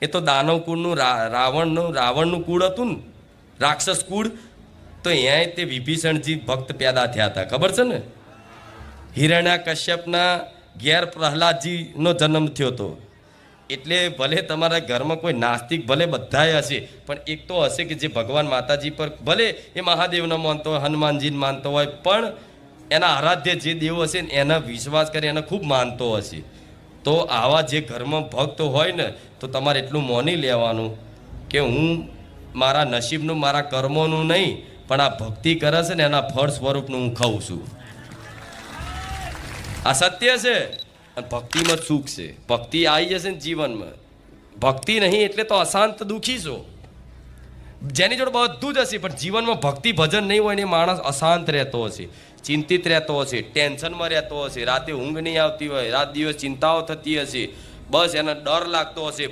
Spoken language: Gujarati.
એ તો દાનવ કુળનું રાવણનું કુળ હતું ને, રાક્ષસ કુળ. તો અહીંયા તે વિભીષણજી ભક્ત પેદા થયા હતા, ખબર છે ને. હિરણ્યકશ્યપના ઘેર પ્રહલાદજીનો જન્મ થયો હતો. એટલે ભલે તમારા ઘરમાં કોઈ નાસ્તિક ભલે બધાય હશે, પણ એક તો હશે કે જે ભગવાન માતાજી પર ભલે એ મહાદેવને માનતો હોય, હનુમાનજીને માનતો હોય, પણ એના આરાધ્ય જે દેવ હશે ને એના વિશ્વાસ કરે, એને ખૂબ માનતો હશે. તો આવા જે ઘરમાં ભક્ત હોય ને, તો તમારે એટલું માની લેવાનું કે હું મારા નસીબનું, મારા કર્મોનું નહીં, પણ આ ભક્તિ કરે છે ને એના ફળ સ્વરૂપનું હું ખાઉં છું. આ સત્ય છે. અને ભક્તિમાં સુખ છે. ભક્તિ આવી જશે ને જીવનમાં. ભક્તિ નહીં એટલે તો અશાંત દુઃખી છો. જેની જોડે બધું જ હશે પણ જીવનમાં ભક્તિ ભજન નહીં હોય ને માણસ અશાંત રહેતો હશે, ચિંતિત રહેતો હશે, ટેન્શનમાં રહેતો હશે, રાતે ઊંઘ નહીં આવતી હોય, રાત દિવસ ચિંતાઓ થતી હશે, બસ એને ડર લાગતો હશે.